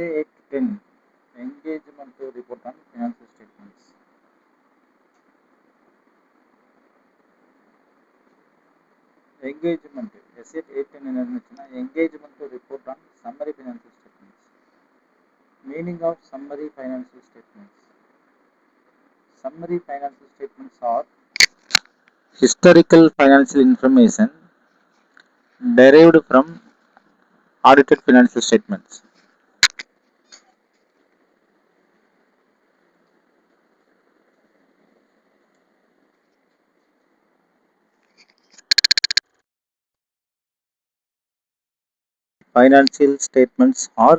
Essay 8-10 engagement to report on financial statements. Engagement essay 8-10 என்னன்னா engagement to report on summary financial statements. Meaning of summary financial statements. Summary financial statements are historical financial information derived from audited financial statements. Financial statements are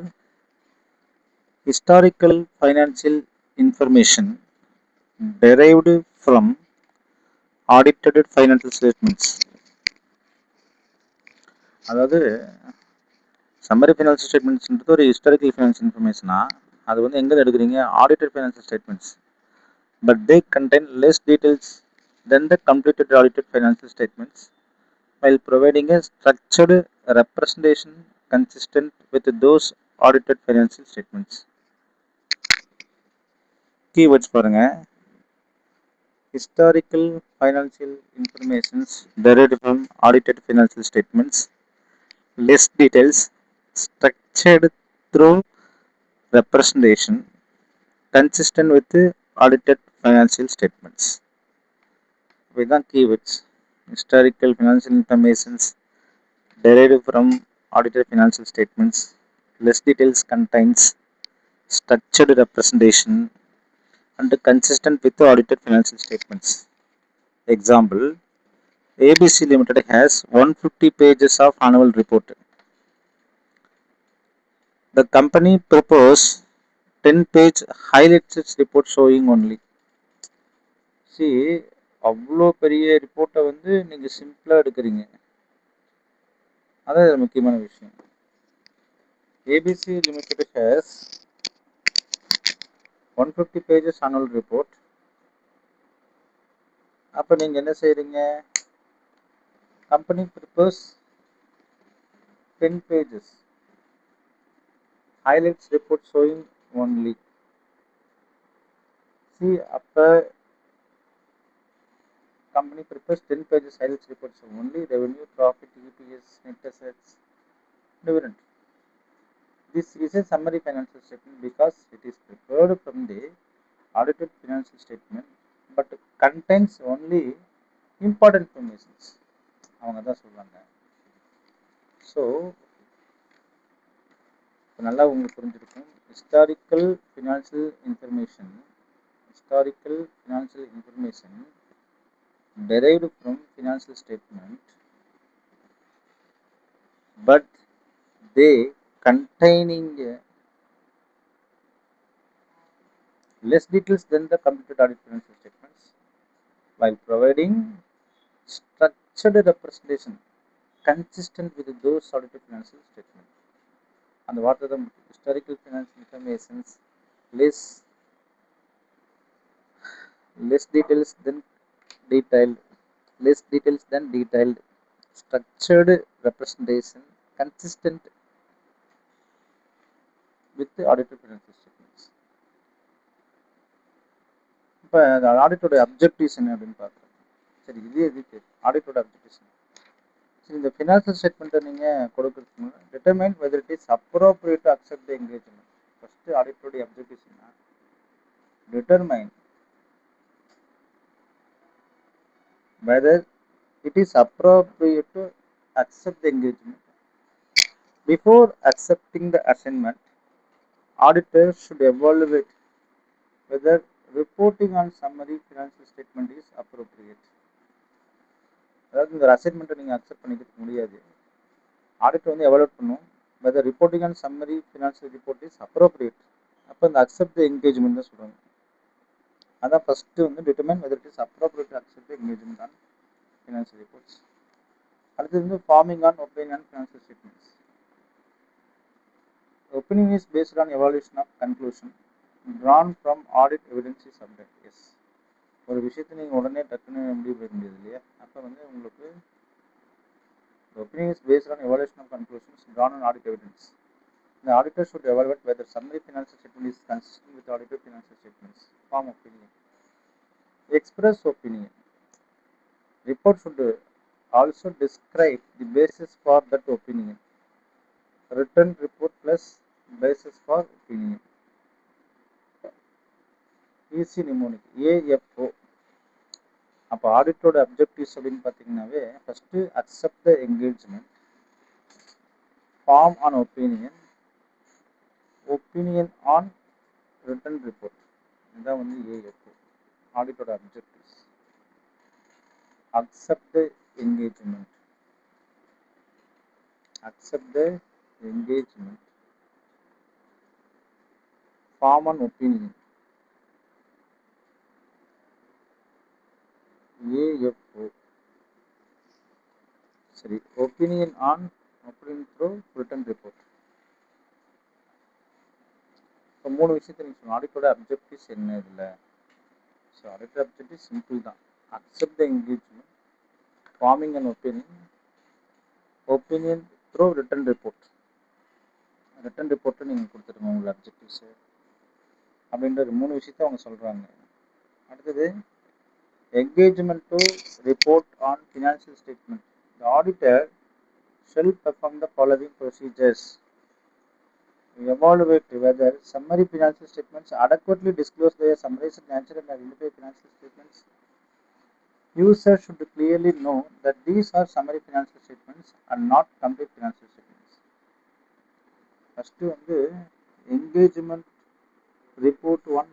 historical financial information derived from audited financial statements. அதாவது summary financial ஸ்டேட்மெண்ட்ஸ்ன்றது ஒரு historical financial இன்ஃபர்மேஷனா அது வந்து எங்கே எடுக்கிறீங்க audited financial statements but they contain less details then the completed audited financial statements while providing a structured representation consistent with those audited financial statements. Keywords பாருங்க historical financial informations derived from audited financial statements, less details, structured through representation consistent with the audited financial statements. இதுதான் keywords. Historical financial informations derived from audited financial statements, less details contains structured representation and consistent with the audited financial statements. Example, ABC Limited has 150 pages of annual report. The company proposed 10-page highlights report showing only. See, அவ்வளோ பெரிய ரிப்போர்ட்டை வந்து நீங்கள் சிம்பிளாக எடுக்கிறீங்க. அதான் முக்கியமான விஷயம். ABC Limited has 150 pages annual report. அப்போ நீங்கள் என்ன செய்கிறீங்க? Company proposed 10 pages highlights report showing only. See, அப்போ company prepares 10 pages highlights reports only revenue, profit, EPS, net assets, dividend. This is a summary financial statement because it is prepared from the audited financial statement but contains only important information. அவங்க தான் சொல்றாங்க. So நல்லா உங்களுக்கு புரிஞ்சிருக்கும். historical financial information derived from financial statement but they containing less details than the completed audit financial statements while providing structured representation consistent with those audited financial statements. And what are the historical financial informations less details than detailed structured representation consistent with the audited financial statements. இப்போ ஆடிட்டோட objectives என்ன அப்படின்னு பார்க்குறோம். சரி, இது எதுக்கு ஆடிட்டோட objectives? சரி, இந்த financial ஸ்டேட்மெண்ட்டை நீங்கள் கொடுக்குறதுக்கு முன்னாடி determine whether it is appropriate to accept the engagement. First ஆடிட்டோடைய அப்ஜெக்டிவ்ஸ் என்ன? Determine whether it is appropriate to accept the engagement. Before accepting the assignment, auditors should evaluate whether reporting on summary financial statement is appropriate. அதாவது இந்த அசைன்மெண்ட்டை நீங்கள் accept பண்ணிக்கிறதுக்கு முடியாது. Auditor வந்து evaluate பண்ணும் whether reporting on summary financial report is appropriate. அப்போ இந்த accept the engagement தான் சொல்கிறாங்க. அதான் ஃபஸ்ட்டு வந்து determine whether it is appropriate to accept the engagement on financial reports. அடுத்தது வந்து forming on opinion on financial statements. Opinion is based on evaluation of conclusion drawn from audit evidence is subject. Yes, ஒரு விஷயத்தை நீங்கள் உடனே டக்குன்னு முடிவு பண்ண முடியாது இல்லையா? அப்போ வந்து உங்களுக்கு opinion is based on evaluation of conclusions drawn on audit evidence. The auditor should evaluate whether summary financial statement is consistent with audited financial statements. Form opinion. Express opinion. Report should also describe the basis for that opinion. Written report plus basis for opinion. Easy mnemonic. AFO. அப்போ ஆடிட்டோட objectives அப்படின்னு பார்த்தீங்கன்னாவே first accept the engagement, form an opinion, opinion on written report. இதுதான் வந்து AFO ஆடிட்டோட objectives. Accept the engagement, accept the engagement, form an opinion. AFO. சரி, opinion on opinion through written report. இப்போ 3 விஷயத்தை நீங்கள் சொல்லணும். ஆடிட்டோட அப்ஜெக்டிவ்ஸ் என்ன இதில்? ஸோ ஆடிட்டோட அப்ஜெக்டிவ் சிம்பிள் தான். Accept the engagement, forming and opinion, opinion through written report. Written report நீங்கள் கொடுத்துருங்க உங்களோட அப்ஜெக்டிவ்ஸு அப்படின்ற 3 விஷயத்தை அவங்க சொல்கிறாங்க. அடுத்தது engagement to report on financial statement. The auditor shall perform the following procedures. Evaluate whether summary financial statements adequately disclose their summarized nature and identify financial statements. Users should clearly know that these are summary financial statements and not complete financial statements. First வந்து engagement report on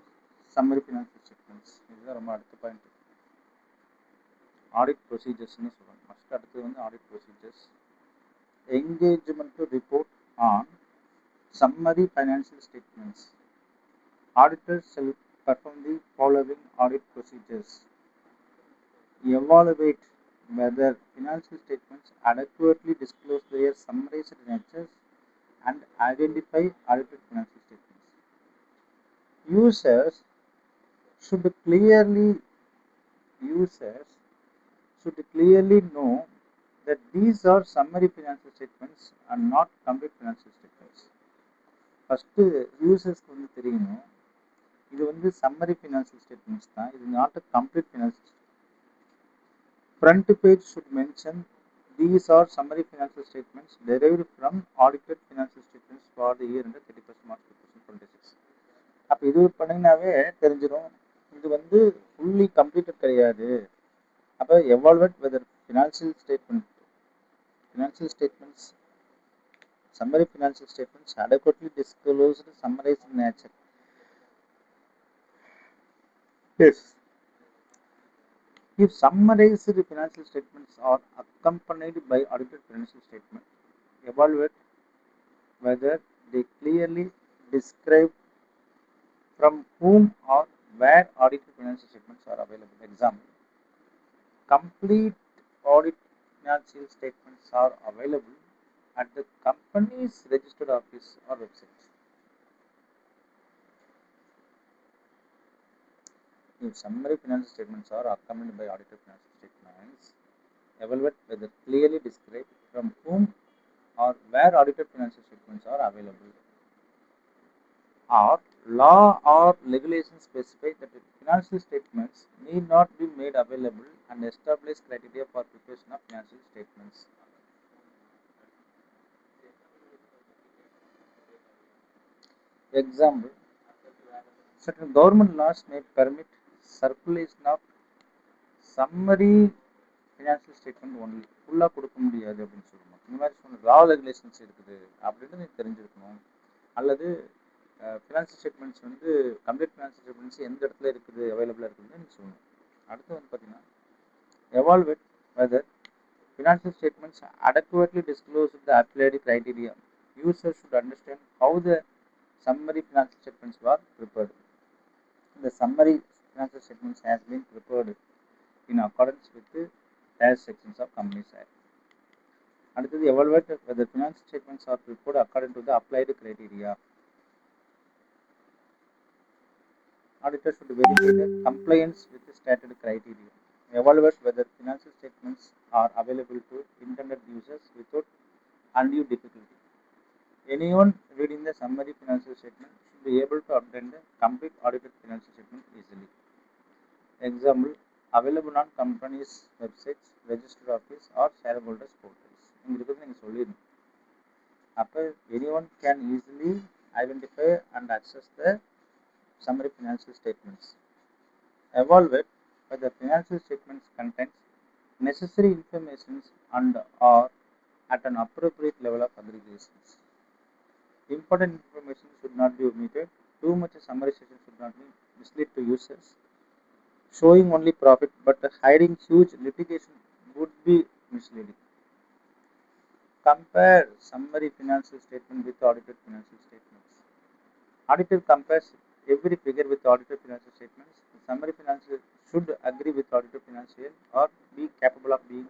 summary financial statements. இதுதான் ரொம்ப அடுத்த point. Audit ப்ரொசீஜர்ஸ்னு சொல்லுவாங்க. First அடுத்தது வந்து audit procedures. Engagement to report on summary financial statements. Auditor shall perform the following audit procedures. Evaluate whether financial statements adequately disclose their summarized natures and identify audited financial statements. Users should clearly know that these are summary financial statements and not complete financial statements. First யூசர்ஸ்க்கு வந்து தெரியணும் இது வந்து summary financial statements தான், இது not a complete financial. Front page should mention these are summary financial statements derived from audited financial statements for the year ended 31st March 2026. அப்போ இது பண்ணிங்கனாவே தெரிஞ்சிடும் இது வந்து ஃபுல்லி கம்ப்ளீட்டட் கிடையாது. அப்போ evaluate whether financial statements, summary financial statements adequately disclosed summarized nature. Yes. If summarized financial statements are accompanied by audited financial statement, evaluate whether they clearly describe from whom or where audited financial statements are available. Example, complete audit financial statements are available at the company's registered office or website. If summary financial statements are accompanied by audited financial statements, evaluate whether clearly describe from whom or where audited financial statements are available. Or law or regulations specify that financial statements need not be made available and establish criteria for preparation of financial statements. Example, certain government laws may permit circulation of summary financial statement only. ஃபுல்லாக கொடுக்க முடியாது அப்படின்னு சொல்லணும். இந்த மாதிரி சொன்ன லா regulations இருக்குது அப்படின்னு நீங்கள் தெரிஞ்சிருக்கணும். அல்லது ஃபினான்ஷியல் ஸ்டேட்மெண்ட்ஸ் வந்து கம்ப்ளீட் ஃபினான்ஷியல் ஸ்டேட்மெண்ட்ஸ் எந்த இடத்துல இருக்குது அவைலபிளாக இருக்குதுன்னு நீங்கள் சொல்லணும். அடுத்து வந்து பார்த்தீங்கன்னா evaluate whether financial statements adequately disclose the applied criteria. Users should understand how the summary financial statements were prepared. The summary financial statements has been prepared in accordance with the tax sections of Companies Act. அடுத்தது evaluate whether financial statements are prepared according to the applied criteria. Auditor should verify the compliance with the stated criteria. Evaluate whether financial statements are available to intended users without undue difficulty. anyone reading the summary financial statement should be able to obtain the complete audited financial statement easily. Example, available on companies websites, registered office or shareholders portals. இங்கிருக்கிறது நீங்கள் சொல்லிடணும். அப்போ anyone can easily identify and access the summary financial statements. Evaluate whether the financial statements contains necessary information and are at an appropriate level of aggregations. Important information should not be omitted. Too much summarization should not be mislead to users. Showing only profit but hiding huge litigation would be misleading. Compare summary financial statement with audited financial statements. Auditor compares every figure with audited financial statements. The summary financial should agree with audited financial or be capable of being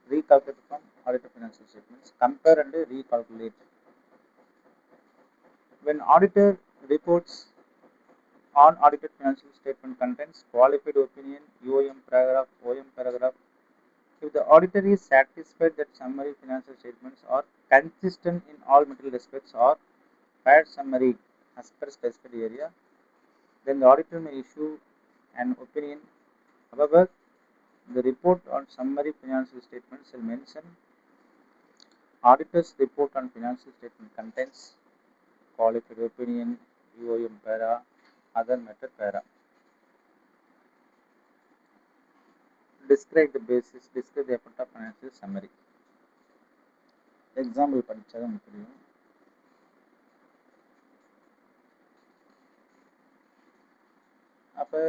recalculated from audited financial statements. Compare and recalculate. When auditor reports on audited financial statement contains qualified opinion, UOM paragraph, OM paragraph. If the auditor is satisfied that summary financial statements are consistent in all material respects or fair summary as per specified area, then the auditor may issue an opinion. However, the report on summary financial statements will mention auditor's report on financial statement contains qualified opinion, UOM para, other method para. Describe the basis, describe the effect of financial summary. Example படிச்சா தான் தெரியும். அப்போ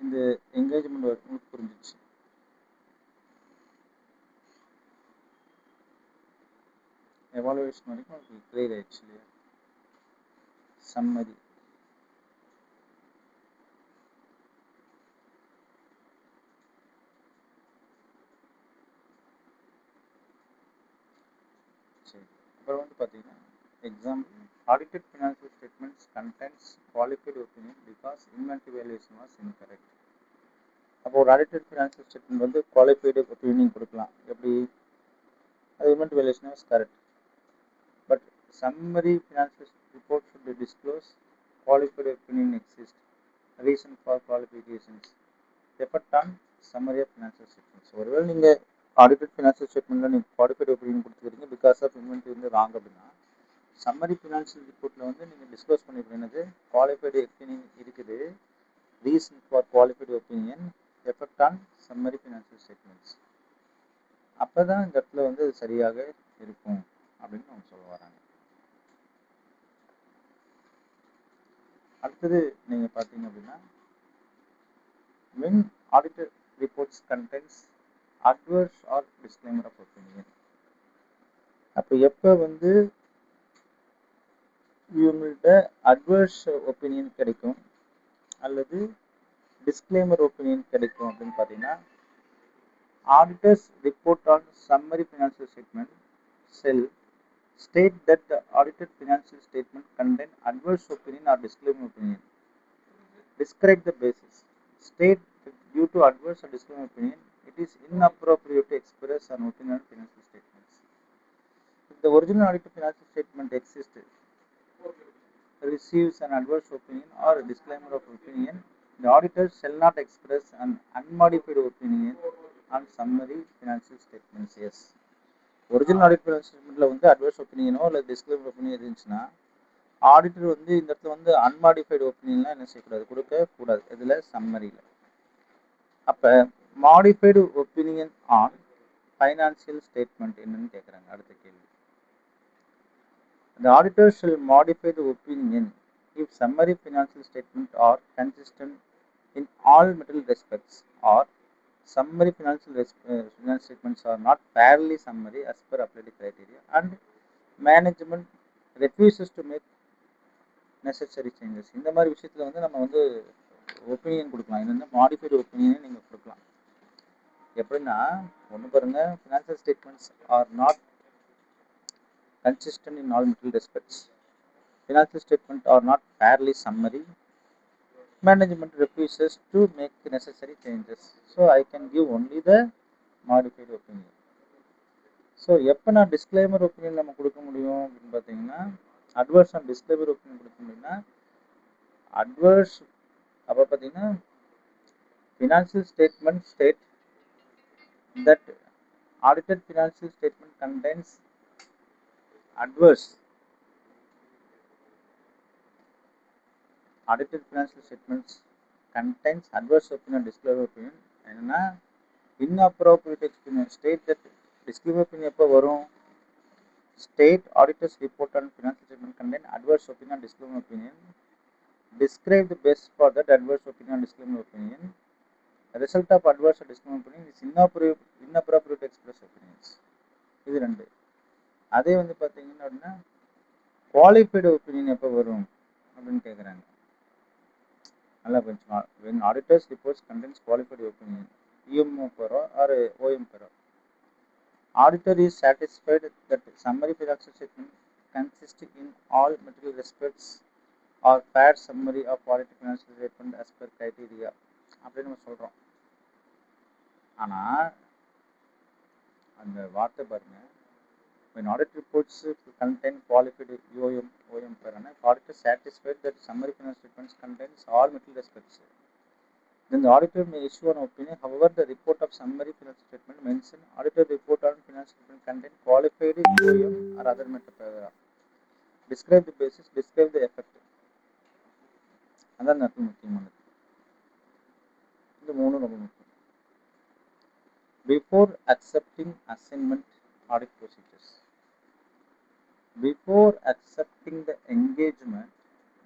இந்த engagement work புரிஞ்சிச்சு. Evaluation வரைக்கும் உங்களுக்கு clear ஆயிடுச்சு இல்லையா? சம்மரி சரி. அப்புறம் வந்து பார்த்தீங்கன்னா example audited financial statements contains qualified opinion because inventory valuation was incorrect. அப்போ ஒரு audited financial statement வந்து qualified opinion கொடுக்கலாம். எப்படி? அது inventory valuation was correct. But summary financial report should disclose qualified opinion exists. Reason for qualifications. Effect on summary of financial statements. ஒருவேளை நீங்கள் audited financial statementல நீங்கள் qualified opinion கொடுத்துக்கிறீங்க because of inventory வந்து wrong அப்படின்னா summary financial ரிப்போர்ட்டில் வந்து நீங்கள் disclose பண்ணிருக்கீங்க qualified opinion இருக்குது, reason for qualified opinion, effect on summary financial statements. அப்போ தான் இந்த இடத்துல வந்து அது சரியாக இருக்கும் அப்படின்னு அவங்க சொல்ல வராங்க. அடுத்தது நீங்கள் பார்த்தீங்க அப்படின்னா when audited reports contains adverse or disclaimer of opinion. அப்போ எப்போ வந்து இவங்கள்ட்ட அட்வர்ஸ் ஒப்பீனியன் கிடைக்கும் அல்லது டிஸ்க்ளைமர் ஒப்பீனியன் கிடைக்கும் அப்படின்னு பார்த்தீங்கன்னா auditors report on summary financial statement sell state that the audited financial statement contain adverse opinion or disclaimer opinion. Describe the basis. State that due to adverse or disclaimer opinion, it is inappropriate to express an opinion on financial statements. If the original audited financial statement exists, receives an adverse opinion or a disclaimer of opinion, the auditor shall not express an unmodified opinion on summary financial statements. Yes. Original audit financial ஸ்டேட்மெண்ட்ல வந்து adverse ஒப்பீனியனோ இல்லை disclaimer opinion இருந்துச்சுன்னா auditor வந்து இந்த இடத்துல வந்து unmodified ஒப்பீனியன்லாம் என்ன செய்யக்கூடாது, கொடுக்கக்கூடாது. இதில் சம்மரியில். அப்போ modified opinion on financial statement என்னன்னு கேட்குறாங்க அடுத்த கேள்வி. The auditor shall modify the opinion if summary financial statements are consistent in all material respects or summary financial statements are not fairly summary as per applied criteria and management refuses to make necessary changes. இந்த மாதிரி விஷயத்தில் வந்து நம்ம வந்து opinion கொடுக்கலாம். இது வந்து modified ஒப்பீனியனை நீங்கள் கொடுக்கலாம். எப்படின்னா ஒன்று பாருங்கள், financial statements are not consistent in all material respects. Financial statements are not fairly summary. Management refuses to make necessary changes. So I can give only the modified opinion. So எப்போ நான் disclaimer opinion நம்ம கொடுக்க முடியும் அப்படின்னு பார்த்தீங்கன்னா, adverse and disclaimer opinion கொடுக்க முடியும்னா, adverse அப்போ பார்த்தீங்கன்னா financial statement state that audited financial statement contains adverse audited financial statements contains adverse opinion disclaimer opinion என்னன்னா inappropriate opinion state that disclaimer opinion எப்போ வரும் state auditors report on financial statement contain adverse opinion disclaimer opinion describe the best for that adverse opinion disclaimer opinion the result of adverse disclaimer opinion is inappropriate express opinions. இது ரெண்டு. அதே வந்து பார்த்தீங்கன்னா அப்படின்னா qualified opinion எப்போ வரும் அப்படின்னு கேட்குறாங்க. நல்லா கொஞ்சம் when auditors reports contains qualified opinion EMO per or OM per auditor is satisfied that summary financial statement consists in all material respects or fair summary of audited financial statement as per criteria அப்படின்னு நம்ம சொல்கிறோம். ஆனால் அந்த வார்த்தை பாருங்க, when audit reports contain qualified OM per auditor satisfied that summary financial statements contains all material respects, then the auditor may issue an opinion. However, the report of summary financial statement mention auditor report on financial statement contain qualified OM or other matter. Describe the basis, describe the effect. அதான் அர்த்தம் முக்கியமானது. இந்த மூணு ரொம்ப முக்கியம். Before accepting assignment audit procedures. Before accepting the engagement,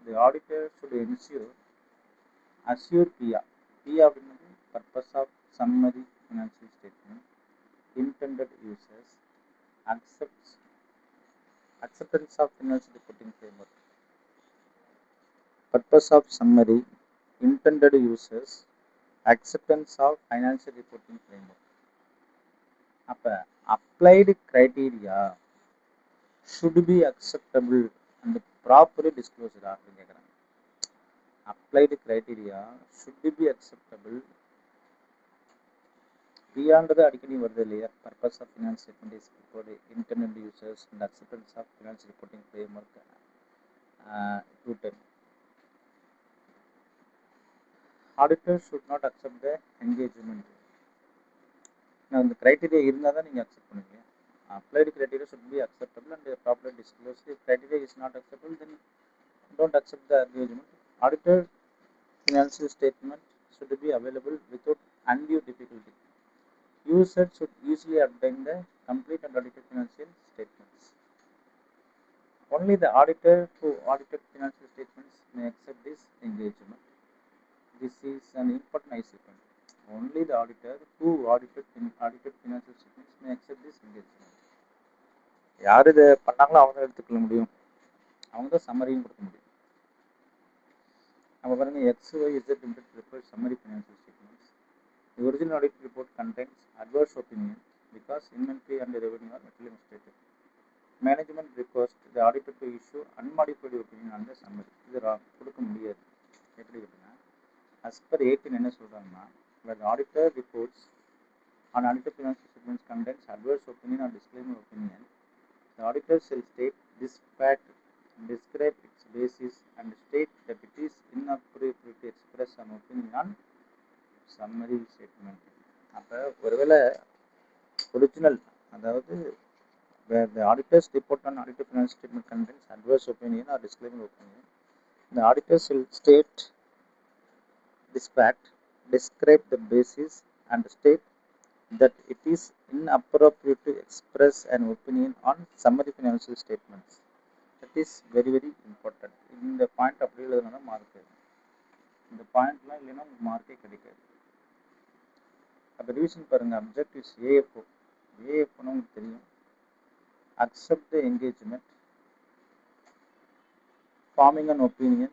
the auditor should assure PA. PA அப்படின்றது purpose of summary financial statement, intended uses, acceptance of financial reporting framework. Purpose of summary, intended uses, acceptance of financial reporting framework. அப்போ applied criteria should be acceptable and properly disclosed அப்படின்னு கேட்குறாங்க. applied criteria should be acceptable. பியான்றது அடிக்கடி வருது இல்லையா, purpose of finance statement is report, internal users and acceptance of finance reporting framework, auditor should not accept the engagement. அந்த criteria இருந்தால் தான் நீங்கள் accept பண்ணுவீங்க. applied criteria should be acceptable and properly disclosed. If criteria is not acceptable, then don't accept the engagement. Auditor financial statement should be available without undue difficulty. Users should easily obtain the complete and audited financial statements. Only the auditor who audited financial statements may accept this engagement. This is an important ICP. Only the auditor who audited financial statements may accept this engagement. யார் இதை பண்ணாங்களோ அவங்க தான் எடுத்துக்கொள்ள முடியும், அவங்க தான் சம்மரியும் கொடுக்க முடியும். நம்ம பாருங்க, XYZ limited prepared summary financial statements. The original audit report contains adverse opinion because inventory and revenue are materially misstated. Management requests the auditor to issue unmodified opinion on the summary. இது கொடுக்க முடியாது. எப்படி இருக்குன்னா, as per 18 என்ன சொல்றாங்கன்னா, where the auditor reports on audited financial statements contains adverse opinion or disclaimer opinion, the auditor shall state this fact, describe its basis, and state that it is inappropriate to express an opinion on summary statement. அப்போ ஒருவேளை original, அதாவது where the auditor's report on audited financial statement contains adverse opinion or disclaimer opinion, the auditor shall state this fact, describe the basis, and state that it is inappropriate to express an opinion on summary financial statements. That is very very important. இந்த point அப்படி எழுதுனா mark, இந்த பாயிண்ட்லாம் இல்லைன்னா உங்களுக்கு மார்க்கே கிடைக்காது. அப்போ revision பாருங்கள். Objectives AFO. ஏஎஃப்ஓன்னு உங்களுக்கு தெரியும், accept the engagement, forming an opinion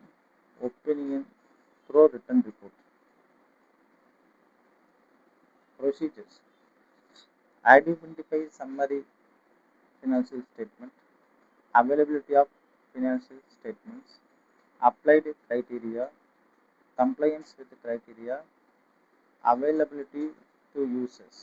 through written report. Procedures: identify summary financial statement, availability of financial statements, applied criteria, compliance with the criteria, availability to users.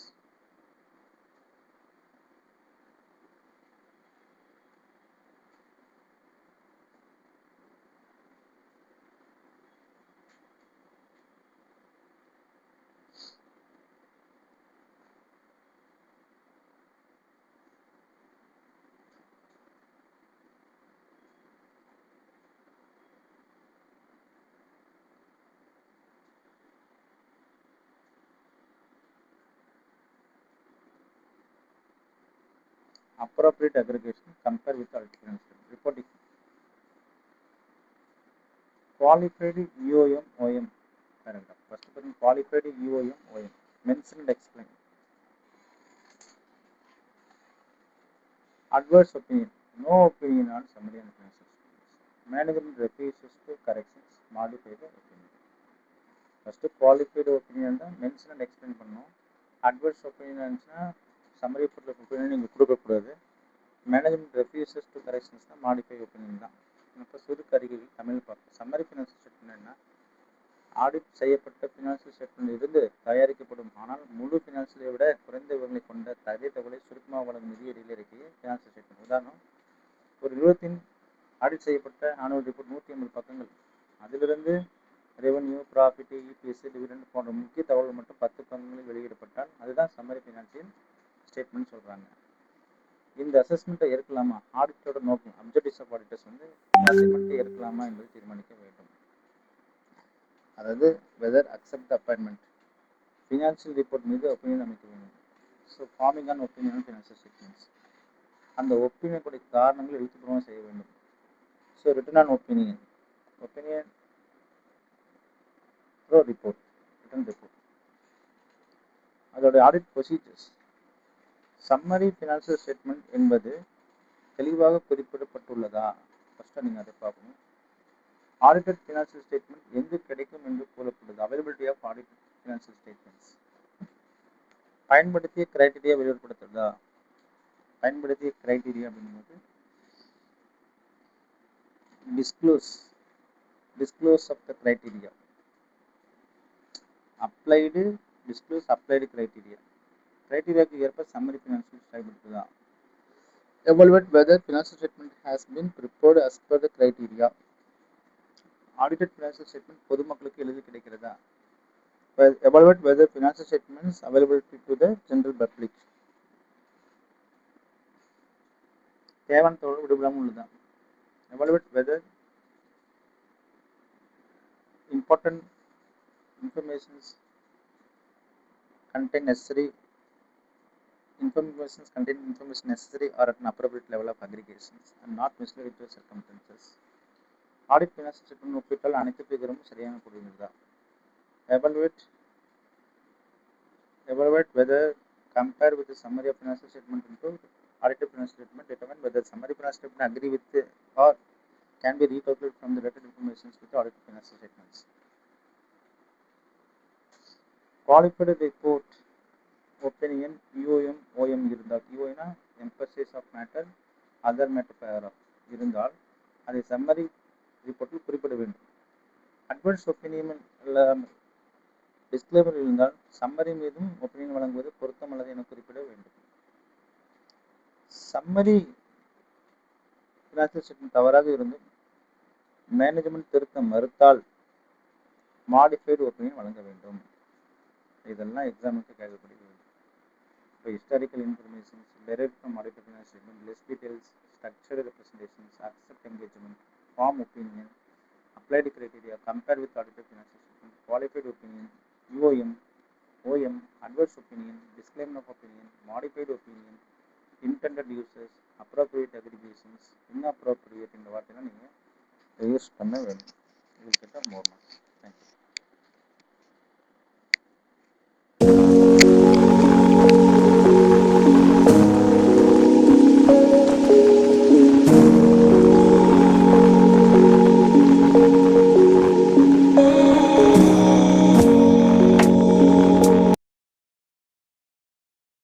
appropriate aggregation compare with alternate reporting. Qualified EOM OM paragraph. First one, qualified EOM OM mentioned explain. Adverse opinion, no opinion on summary and financial statements. Management refuses to corrections, modify the opinion. First qualified opinion தான் mention and explain பண்ணோம். Adverse opinion இருந்துச்சுன்னா summary opinion நீங்கள் கொடுக்கக்கூடாது. Management refuses to corrections தான் modify opinion தான். இப்போ சுருக்கறிகள் தமிழ் பார்ப்போம். Summary financial ஸ்டேட்மெண்ட்னா audit செய்யப்பட்ட ஃபினான்ஷியல் ஸ்டேட்மெண்ட் இருந்து தயாரிக்கப்படும் ஆனால் முழு ஃபினான்ஷியலை விட குறைந்த விவரங்களை கொண்ட தகவலை சுருக்கமாக வழங்கும் நிதியறிக்கையில் இருக்கையே ஃபினான்ஷியல் ஸ்டேட்மெண்ட். உதாரணம், ஒரு நிறுவனத்தின் ஆடிட் செய்யப்பட்ட ஆனுவல் ரிப்போர்ட் 150 பக்கங்கள். அதிலிருந்து ரெவன்யூ, ப்ராஃபிட், இபிஎஸ், டிவிடெண்ட் போன்ற முக்கிய தகவல்கள் மட்டும் 10 பக்கங்களில் வெளியிடப்பட்டால் அதுதான் சம்மரி ஃபினான்ஷியல் ஸ்டேட்மெண்ட் சொல்கிறாங்க. இந்த அசஸ்மெண்ட்டை ஏற்கலாமா? ஆடிட்டோட நோக்கம், அப்ஜெக்டிவ்ஸ் ஆஃப் ஆடிட்டர்ஸ் வந்து அசஸ்மெண்ட்டை ஏற்கலாமா என்பதை தீர்மானிக்க வேண்டும். அதாவது whether accept appointment, financial report மீது ஒப்பீனியன் அமைக்க வேண்டும். So forming on opinion on financial statements, அந்த ஒப்பீனியனுடைய காரணங்கள் எழுத்துப்பூர்வமாக செய்ய வேண்டும். So written an opinion, opinion report, written report. அதோட audit procedures, summary financial statement என்பது தெளிவாக குறிப்பிடப்பட்டுள்ளதா? ஃபஸ்ட்டு நீங்கள் அதை பார்க்கணும். ஆடிட்டட் ஃபினான்ஷியல் ஸ்டேட்மெண்ட் எங்கு கிடைக்கும் என்று கூறப்படுது? Availability of audited financial statements. பயன்படுத்திய கிரைட்டீரியா வெளியிடப்படுத்துறதா? பயன்படுத்திய கிரைட்டீரியா அப்படிங்கும்போது disclose of the criteria, applied disclose applied criteria, கிரைட்டீரியாவுக்கு ஏற்ப சம்மரி ஃபினான்ஷியல் ஸ்டேட்மெண்ட் தான். Evaluate whether financial statement has been prepared as per the criteria. Audited financial statement பொதுமக்களுக்கு எளிதில் கிடைக்கிறதா? Evaluate whether financial statements available to the general public. தேவையான தகவல் விடுபடாமல் உள்ளதா? Evaluate whether important information contain information necessary or at an appropriate level of aggregations and not misleading to circumstances. Audit financial statement ஒப்பிட்டால் அனைத்து பிகரும் சரியான கூறுகிறதா? Evaluate whether compare with the summary of financial statement into audited financial statement, determine whether summary financial statement agree with or can be recalculated from the related information with the audited financial statements. Qualified report opinion EOM OM இருந்தால், EOM emphasis of matter other matter paragraph இருந்தால் அதை summary ரிப்போர்ட்டில் குறிப்பிட வேண்டும். Advance opinion disclaimer இருந்தால் summary மீதும் opinion வழங்குவது பொருத்தம் அல்லது என குறிப்பிட வேண்டும். சம்மரி ஃபினான்ஷியல் ஸ்டேட்மெண்ட் தவறாக இருந்தும் மேனேஜ்மெண்ட் திருத்த மறுத்தால் மாடிஃபைடு ஒப்பீனியன் வழங்க வேண்டும். இதெல்லாம் எக்ஸாமுக்கு கேட்கப்படுகிறது. இப்போ historical informations derived from audited financial statement, less details, structured representations, accept engagement, form opinion, applied criteria, compare with audited financial statement, qualified opinion, EOM, OM, adverse opinion, disclaimer of opinion, modified opinion, intended uses, appropriate aggregations, inappropriate இந்த வார்த்தைலாம் நீங்கள் use பண்ண வேண்டும். இது கிட்ட மோர் marks. Thank you.